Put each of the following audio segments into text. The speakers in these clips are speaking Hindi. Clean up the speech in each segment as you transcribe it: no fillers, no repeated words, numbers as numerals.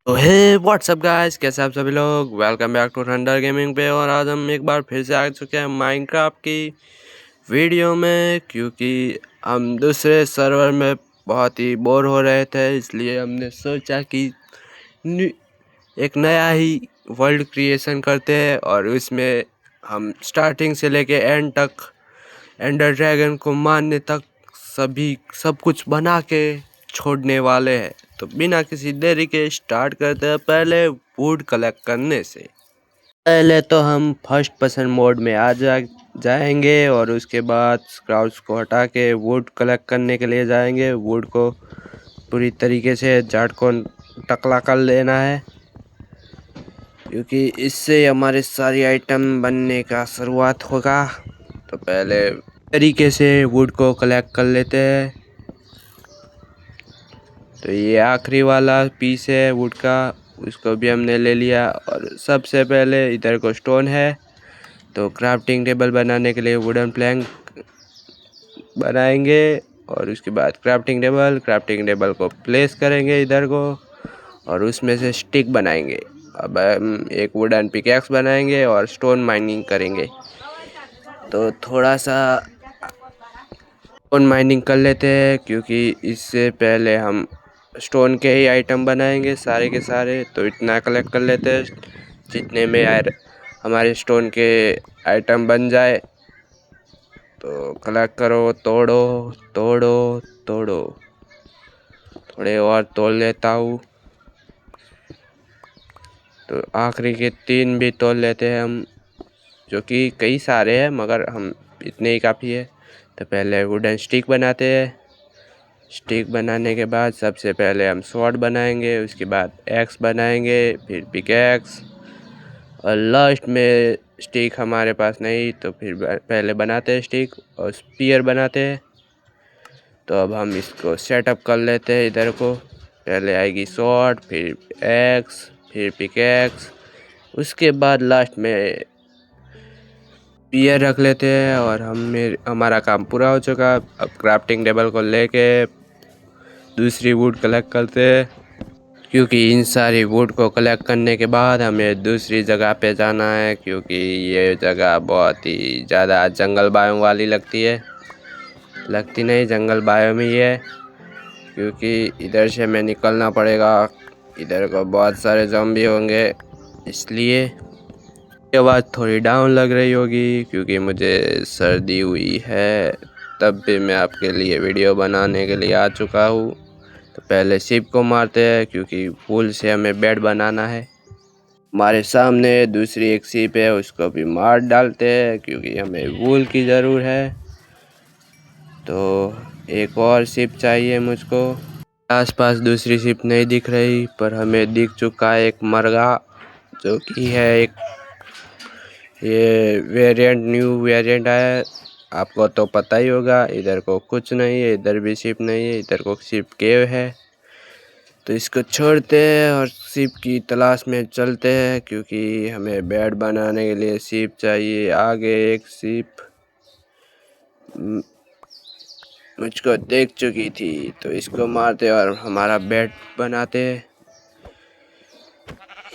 तो हे व्हाट्सअप गाइस, कैसे आप सभी लोग। Welcome back to Thunder Gaming पे। और आज हम एक बार फिर से आ चुके हैं माइनक्राफ्ट की वीडियो में, क्योंकि हम दूसरे सर्वर में बहुत ही बोर हो रहे थे। इसलिए हमने सोचा कि एक नया ही वर्ल्ड क्रिएशन करते हैं और उसमें हम स्टार्टिंग से लेके एंड तक, एंडर ड्रैगन को मारने तक सब कुछ बना के छोड़ने वाले हैं। तो बिना किसी देरी के स्टार्ट करते हैं पहले वुड कलेक्ट करने से। पहले तो हम फर्स्ट पर्सन मोड में जाएंगे और उसके बाद क्राउड्स को हटा के वुड कलेक्ट करने के लिए जाएंगे। वुड को पूरी तरीके से जाट को टकला कर लेना है, क्योंकि इससे हमारे सारी आइटम बनने का शुरुआत होगा। तो पहले तरीके से वुड को कलेक्ट कर लेते हैं। तो ये आखिरी वाला पीस है वुड का, उसको भी हमने ले लिया। और सबसे पहले इधर को स्टोन है, तो क्राफ्टिंग टेबल बनाने के लिए वुडन प्लैंक बनाएंगे। और उसके बाद क्राफ्टिंग टेबल को प्लेस करेंगे इधर को, और उसमें से स्टिक बनाएंगे। अब हम एक वुडन पिकैक्स बनाएंगे और स्टोन माइनिंग करेंगे। तो थोड़ा सा स्टोन माइनिंग कर लेते हैं, क्योंकि इससे पहले हम स्टोन के ही आइटम बनाएंगे सारे के सारे। तो इतना कलेक्ट कर लेते हैं जितने में यार हमारे स्टोन के आइटम बन जाए। तो कलेक्ट करो, तोड़ो तोड़ो तोड़ो। थोड़े और तोड़ लेता हूँ। तो आखिरी के 3 भी तोड़ लेते हैं हम, जो कि कई सारे हैं मगर हम इतने ही काफ़ी है। तो पहले वुडन स्टिक बनाते हैं। स्टिक बनाने के बाद सबसे पहले हम स्वॉर्ड बनाएंगे, उसके बाद एक्स बनाएंगे, फिर पिकैक्स, और लास्ट में स्टिक हमारे पास नहीं तो फिर पहले बनाते हैं स्टिक और स्पीयर बनाते हैं। तो अब हम इसको सेटअप कर लेते हैं। इधर को पहले आएगी स्वॉर्ड, फिर एक्स, फिर पिकैक्स, उसके बाद लास्ट में स्पीयर रख लेते हैं। और हमारा काम पूरा हो चुका। अब क्राफ्टिंग टेबल को लेके दूसरी वुड कलेक्ट करते हैं, क्योंकि इन सारी वुड को कलेक्ट करने के बाद हमें दूसरी जगह पे जाना है, क्योंकि ये जगह बहुत ही ज़्यादा जंगल बायोम वाली लगती नहीं, जंगल बायोम ही है। क्योंकि इधर से हमें निकलना पड़ेगा, इधर को बहुत सारे ज़ॉम्बी होंगे, इसलिए ये आवाज़ थोड़ी डाउन लग रही होगी क्योंकि मुझे सर्दी हुई है। तब भी मैं आपके लिए वीडियो बनाने के लिए आ चुका हूँ। तो पहले शिप को मारते हैं, क्योंकि वूल से हमें बेड बनाना है। हमारे सामने दूसरी एक शिप है, उसको भी मार डालते हैं क्योंकि हमें वूल की ज़रूरत है। तो एक और शिप चाहिए मुझको। आसपास दूसरी शिप नहीं दिख रही, पर हमें दिख चुका है एक मरगा, जो कि है एक ये न्यू वेरिएंट है। आपको तो पता ही होगा। इधर को कुछ नहीं है, इधर भी शिप नहीं है, इधर को शिप केव है। तो इसको छोड़ते हैं और शिप की तलाश में चलते हैं, क्योंकि हमें बेड बनाने के लिए शिप चाहिए। आगे एक शिप मुझको देख चुकी थी, तो इसको मारते और हमारा बेड बनाते।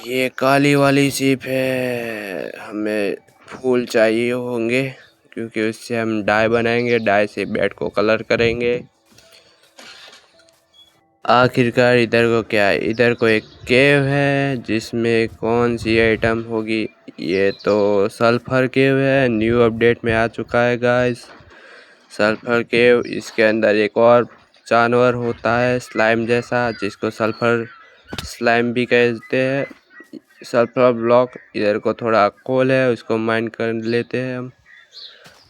ये काली वाली शिप है, हमें फूल चाहिए होंगे, क्योंकि उससे हम डाई बनाएंगे, डाई से बेड को कलर करेंगे। आखिरकार इधर को क्या है, इधर को एक केव है जिसमें कौन सी आइटम होगी। ये तो सल्फर केव है, न्यू अपडेट में आ चुका है गाइस सल्फर केव। इसके अंदर एक और जानवर होता है स्लाइम जैसा, जिसको सल्फर स्लाइम भी कहते हैं। सल्फर ब्लॉक, इधर को थोड़ा कोल है, उसको माइन कर लेते हैं हम।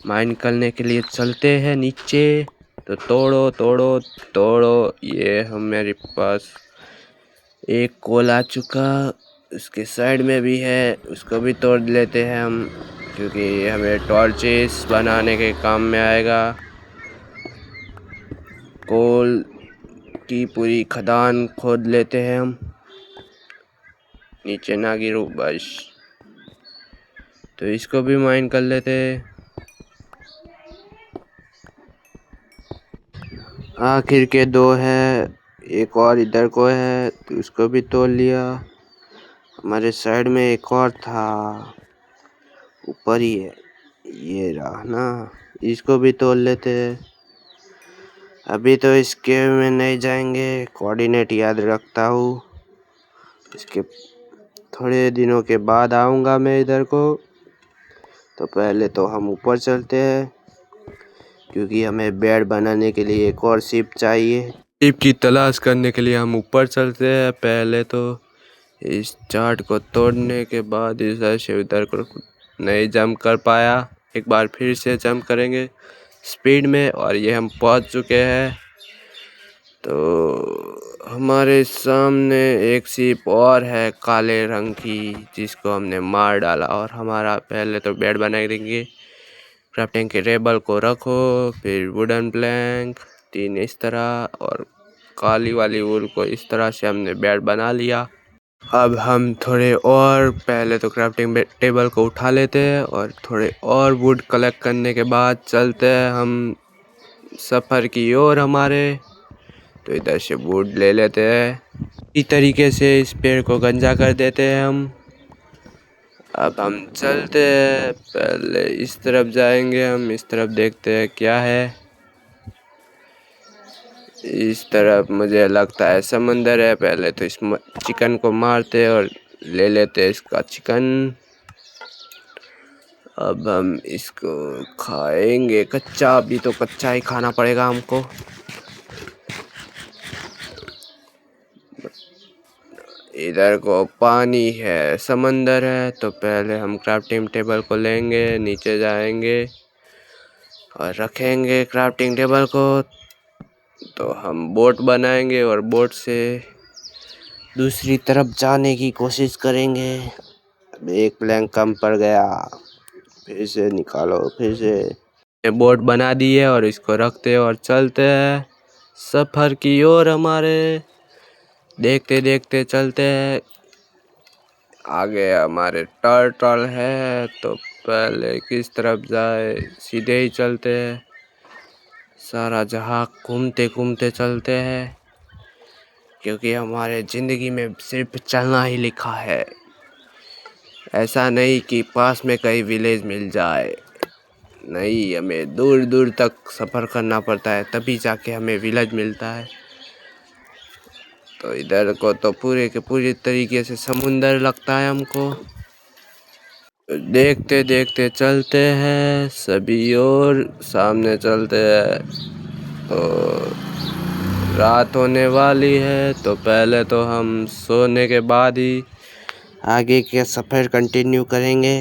माइन करने के लिए चलते हैं नीचे। तो तोड़ो तोड़ो तोड़ो। ये हमारे पास एक कोल आ चुका, उसके साइड में भी है, उसको भी तोड़ लेते हैं हम, क्योंकि हमें टॉर्चेस बनाने के काम में आएगा। कोल की पूरी खदान खोद लेते हैं हम, नीचे ना गिरो बस। तो इसको भी माइन कर लेते हैं। आखिर के 2 है, एक और इधर को है तो उसको भी तोड़ लिया। हमारे साइड में एक और था, ऊपर ही है, ये रहा ना, इसको भी तोड़ लेते हैं। अभी तो इस केव में नहीं जाएंगे, कोऑर्डिनेट याद रखता हूँ। इसके थोड़े दिनों के बाद आऊँगा मैं इधर को। तो पहले तो हम ऊपर चलते हैं, क्योंकि हमें बेड बनाने के लिए एक और शिप चाहिए। शिप की तलाश करने के लिए हम ऊपर चलते हैं। पहले तो इस चार्ट को तोड़ने के बाद इधर से उधर को नहीं जंप कर पाया। एक बार फिर से जंप करेंगे स्पीड में, और ये हम पहुंच चुके हैं। तो हमारे सामने एक शिप और है काले रंग की, जिसको हमने मार डाला। और हमारा पहले तो बेड बना देंगे। क्राफ्टिंग के टेबल को रखो, फिर वुडन प्लैंक 3 इस तरह, और काली वाली वूल को इस तरह से हमने बेड बना लिया। अब हम थोड़े और पहले तो क्राफ्टिंग टेबल को उठा लेते हैं, और थोड़े और वुड कलेक्ट करने के बाद चलते हैं हम सफ़र की ओर हमारे। तो इधर से वुड ले लेते हैं। इस तरीके से इस पेड़ को गंजा कर देते हैं हम। अब हम चलते हैं, पहले इस तरफ जाएंगे हम, इस तरफ देखते हैं क्या है। इस तरफ मुझे लगता है समंदर है। पहले तो इस चिकन को मारते और ले लेते इसका चिकन। अब हम इसको खाएंगे कच्चा, अभी तो कच्चा ही खाना पड़ेगा हमको। इधर को पानी है, समंदर है। तो पहले हम क्राफ्टिंग टेबल को लेंगे, नीचे जाएंगे और रखेंगे क्राफ्टिंग टेबल को। तो हम बोट बनाएंगे और बोट से दूसरी तरफ जाने की कोशिश करेंगे। अब एक प्लैंक कम पड़ गया, फिर से निकालो, फिर से बोट बना दी है और इसको रखते और चलते हैं सफ़र की ओर हमारे। देखते देखते चलते हैं। आगे हमारे टर्टल है, तो पहले किस तरफ जाए, सीधे ही चलते हैं। सारा जहाँ घूमते घूमते चलते हैं, क्योंकि हमारे ज़िंदगी में सिर्फ चलना ही लिखा है। ऐसा नहीं कि पास में कहीं विलेज मिल जाए, नहीं, हमें दूर दूर तक सफ़र करना पड़ता है, तभी जाके हमें विलेज मिलता है। तो इधर को तो पूरे के पूरे तरीके से समुंदर लगता है हमको। देखते देखते चलते हैं सभी और सामने चलते हैं। तो रात होने वाली है, तो पहले तो हम सोने के बाद ही आगे के सफ़र कंटिन्यू करेंगे।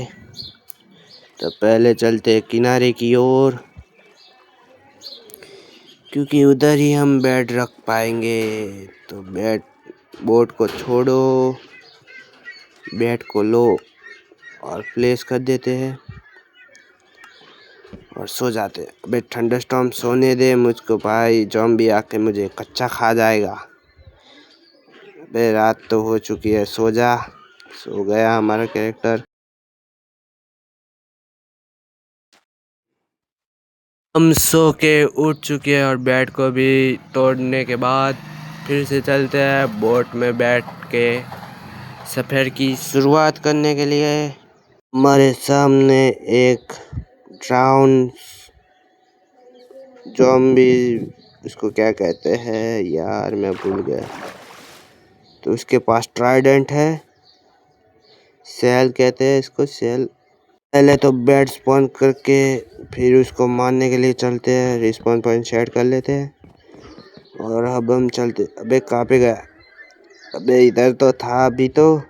तो पहले चलते हैं किनारे की ओर, क्योंकि उधर ही हम बेड रख पाएंगे। तो बेड, बोट को छोड़ो, बेड को लो और प्लेस कर देते हैं और सो जाते हैं। अबे थंडरस्टॉर्म सोने दे मुझको भाई, ज़ॉम्बी आके मुझे कच्चा खा जाएगा। अबे रात तो हो चुकी है, सो जा। सो गया हमारा कैरेक्टर। हम सो के उठ चुके हैं और बेड को भी तोड़ने के बाद फिर से चलते हैं बोट में बैठ के सफ़र की शुरुआत करने के लिए। हमारे सामने एक ड्राउन ज़ॉम्बी, उसको क्या कहते हैं यार, मैं भूल गया। तो उसके पास ट्राइडेंट है, सेल कहते हैं इसको, सेल। पहले तो बेड स्पॉन करके फिर उसको मारने के लिए चलते हैं, रिस्पॉन पॉइंट सेट कर लेते हैं। और अब हम चलते, अबे कहाँ पे गया? अबे इधर तो था अभी तो।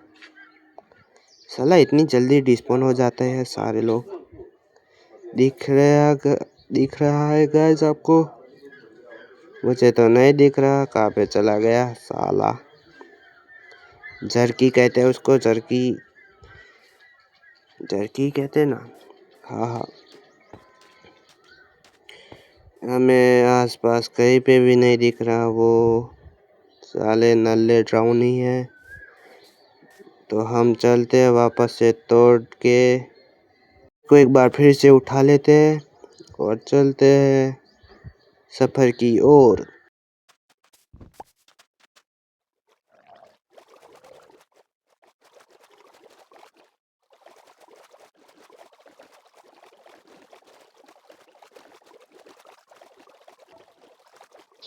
साला इतनी जल्दी डिस्पॉन हो जाते हैं सारे लोग। दिख रहा है गाइस आपको? मुझे तो नहीं दिख रहा, कहाँ पे चला गया साला। जर्की कहते हैं उसको, जर्की, जर्की कहते हैं ना। हाँ हाँ। हमें आसपास कहीं पे भी नहीं दिख रहा, वो साले नल्ले ड्राउन ही है। तो हम चलते हैं वापस से तोड़ के, को एक बार फिर से उठा लेते हैं और चलते हैं सफ़र की ओर।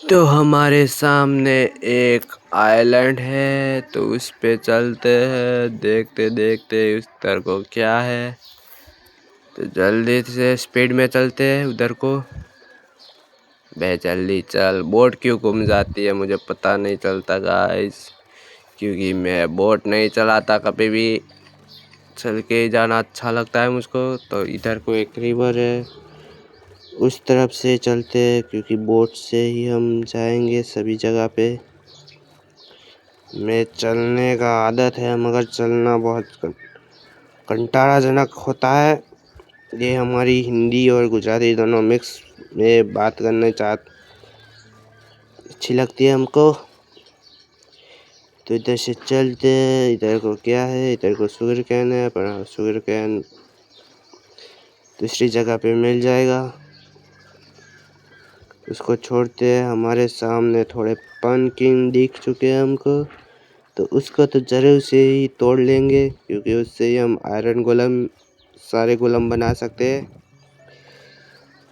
तो हमारे सामने एक आइलैंड है, तो उस पे चलते हैं, देखते देखते उस तरफ को क्या है। तो जल्दी से स्पीड में चलते हैं उधर को। बे जल्दी चल, बोट क्यों गुम जाती है मुझे पता नहीं चलता गाइस, क्योंकि मैं बोट नहीं चलाता कभी भी। चल के जाना अच्छा लगता है मुझको। तो इधर को एक रिवर है, उस तरफ से चलते हैं, क्योंकि बोट से ही हम जाएंगे सभी जगह पे। मैं चलने का आदत है, मगर चलना बहुत कंटाराजनक होता है। ये हमारी हिंदी और गुजराती दोनों मिक्स में बात करने अच्छी लगती है हमको। तो इधर से चलते हैं। इधर को क्या है, इधर को शुगर कैन है, पर शुगर कैन दूसरी जगह पे मिल जाएगा। उसको छोड़ते हैं। हमारे सामने थोड़े पम्पकिन दिख चुके हैं हमको, तो उसको तो जरूर से ही तोड़ लेंगे, क्योंकि उससे ही हम आयरन गोलम सारे गोलम बना सकते हैं।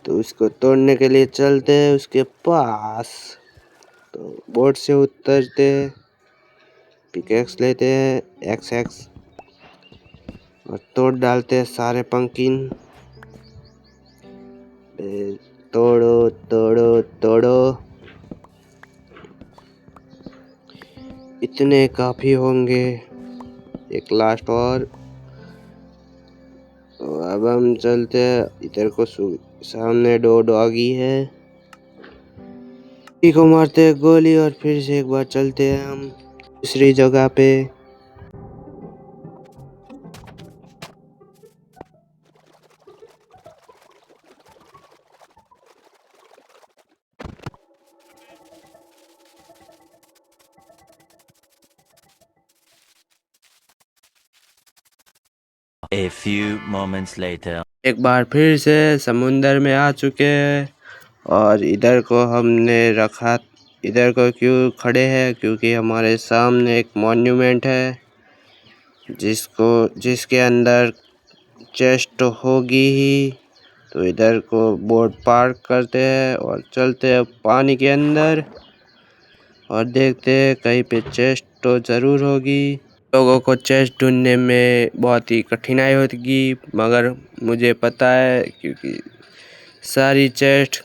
तो उसको तोड़ने के लिए चलते हैं उसके पास। तो बोट से उतरते हैं, पिकेक्स लेते हैं एक्स और तोड़ डालते हैं सारे पंकिन। तोड़ो तोड़ो तोड़ो, इतने काफी होंगे। एक लास्ट और। तो अब हम चलते हैं इधर को। सामने दो डॉगी है, को मारते हैं गोली और फिर से एक बार चलते हैं हम दूसरी जगह पे। A few moments later. एक बार फिर से समुंदर में आ चुके हैं, और इधर को हमने रखा। इधर को क्यों खड़े हैं, क्योंकि हमारे सामने एक मॉन्यूमेंट है जिसके अंदर चेस्ट होगी ही। तो इधर को बोट पार्क करते हैं और चलते हैं पानी के अंदर, और देखते हैं कहीं पे चेस्ट तो ज़रूर होगी। लोगों को चेस्ट ढूंढने में बहुत ही कठिनाई होगी, मगर मुझे पता है, क्योंकि सारी चेस्ट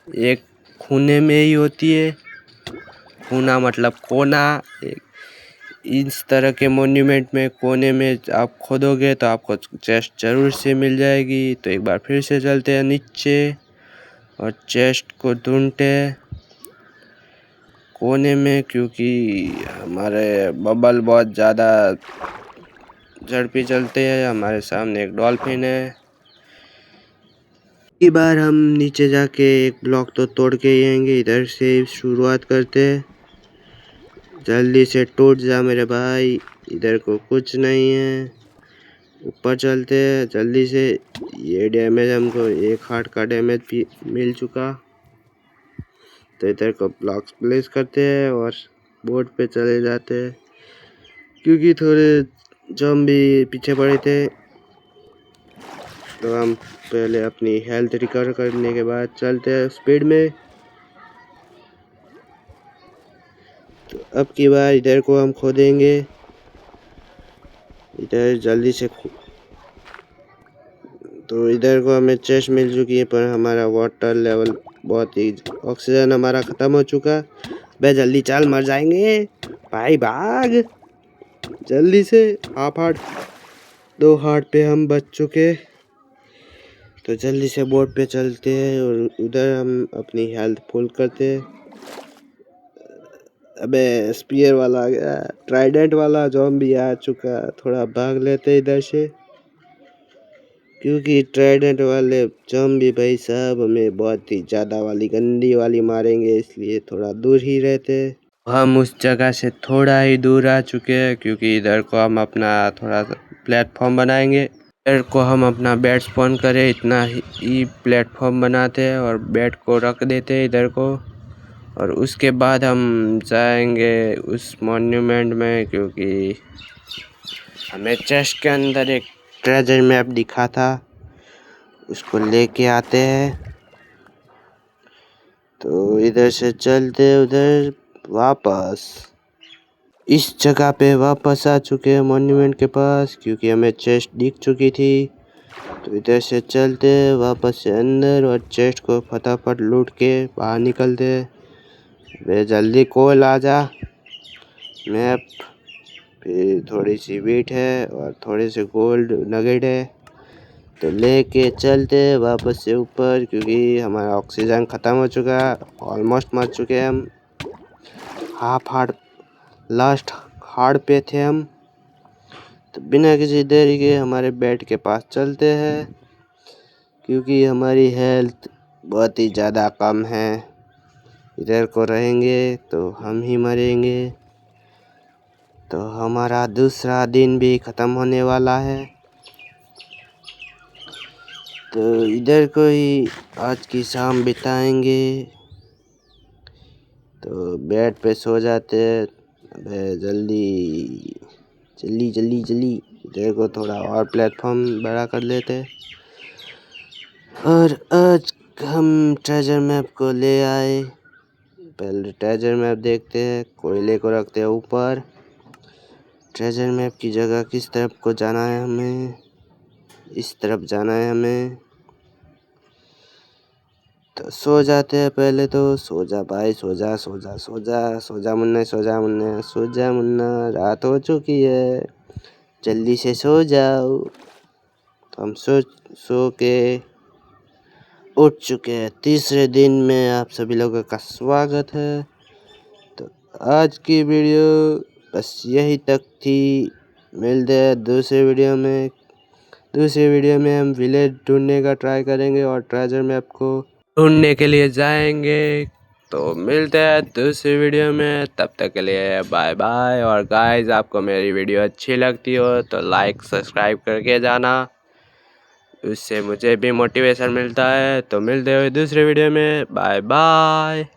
एक खूने में ही होती है। खूना मतलब कोना। इस तरह के मॉन्यूमेंट में कोने में आप खोदोगे तो आपको चेस्ट जरूर से मिल जाएगी। तो एक बार फिर से चलते हैं नीचे और चेस्ट को ढूंढते हैं कोने में, क्योंकि हमारे बबल बहुत ज़्यादा झड़पी चलते हैं। हमारे सामने एक डॉल्फिन है। इस बार हम नीचे जाके एक ब्लॉक तो तोड़ के ही आएंगे। इधर से शुरुआत करते हैं। जल्दी से टूट जा मेरे भाई, इधर को कुछ नहीं है। ऊपर चलते हैं जल्दी से। ये डैमेज हमको एक हार्ट का डैमेज भी मिल चुका। तो इधर को ब्लॉक्स प्लेस करते हैं और बोट पे चले जाते हैं, क्योंकि थोड़े ज़ॉम्बी पीछे पड़े थे। तो हम पहले अपनी हेल्थ रिकवर करने के बाद चलते हैं स्पीड में। तो अब की बार इधर को हम खोदेंगे। इधर जल्दी से तो इधर को हमें चेस्ट मिल चुकी है, पर हमारा वाटर लेवल बहुत ही, ऑक्सीजन हमारा ख़त्म हो चुका। बे जल्दी चल, मर जाएंगे भाई, भाग जल्दी से। हाफ हार्ट, 2 हार्ट पे हम बच चुके। तो जल्दी से बोट पे चलते हैं और उधर हम अपनी हेल्थ फुल करते हैं। अबे स्पीयर वाला आ गया, ट्राइडेंट वाला ज़ॉम्बी आ चुका। थोड़ा भाग लेते इधर से, क्योंकि ट्राइडेंट वाले ज़ॉम्बी भाई साहब हमें बहुत ही ज़्यादा वाली गंदी वाली मारेंगे, इसलिए थोड़ा दूर ही रहते। हम उस जगह से थोड़ा ही दूर आ चुके हैं, क्योंकि इधर को हम अपना थोड़ा सा प्लेटफॉर्म बनाएंगे। इधर को हम अपना बेड स्पॉन करें, इतना ही प्लेटफॉर्म बनाते हैं और बेड को रख देते हैं इधर को। और उसके बाद हम जाएंगे उस मॉन्यूमेंट में, क्योंकि हमें चेस्ट के अंदर एक ट्रेजर मैप दिखा था, उसको लेके आते हैं। तो इधर से चलते उधर वापस। इस जगह पे वापस आ चुके हैं मॉन्यूमेंट के पास, क्योंकि हमें चेस्ट दिख चुकी थी। तो इधर से चलते वापस से अंदर और चेस्ट को फटाफट लूट के बाहर निकलते। वे जल्दी कॉल आ जा। मैप, फिर थोड़ी सी वीट है और थोड़े से गोल्ड नगेट है, तो लेके चलते वापस से ऊपर, क्योंकि हमारा ऑक्सीजन ख़त्म हो चुका है। ऑलमोस्ट मर चुके हैं हम। हाफ हार्ट, लास्ट हार्ड पे थे हम। तो बिना किसी देरी के हमारे बेड के पास चलते हैं, क्योंकि हमारी हेल्थ बहुत ही ज़्यादा कम है। इधर को रहेंगे तो हम ही मरेंगे। तो हमारा दूसरा दिन भी ख़त्म होने वाला है। तो इधर को ही आज की शाम बिताएंगे। तो बेड पे सो जाते। अबे जल्दी जल्दी जल्दी जल्दी, इधर को थोड़ा और प्लेटफॉर्म बड़ा कर लेते। और आज हम ट्रेजर मैप को ले आए। पहले ट्रेजर मैप देखते हैं। कोयले को रखते हैं ऊपर। ट्रेजर मैप की जगह किस तरफ को जाना है हमें? इस तरफ जाना है हमें। तो सो जाते हैं पहले तो। सो जा भाई, सो जा सो जा सो जा सो जा मुन्ना, सो जा मुन्ना, सो जा मुन्ना, रात हो चुकी है, जल्दी से सो जाओ। तो हम सो के उठ चुके हैं। तीसरे दिन में आप सभी लोगों का स्वागत है। तो आज की वीडियो बस यही तक थी। मिलते हैं दूसरे वीडियो में। दूसरे वीडियो में हम विलेज ढूंढने का ट्राई करेंगे और ट्रेजर मैप को ढूंढने के लिए जाएंगे। तो मिलते हैं दूसरी वीडियो में। तब तक के लिए बाय बाय। और गाइस, आपको मेरी वीडियो अच्छी लगती हो तो लाइक सब्सक्राइब करके जाना, उससे मुझे भी मोटिवेशन मिलता है। तो मिलते हुए दूसरे वीडियो में। Bye bye.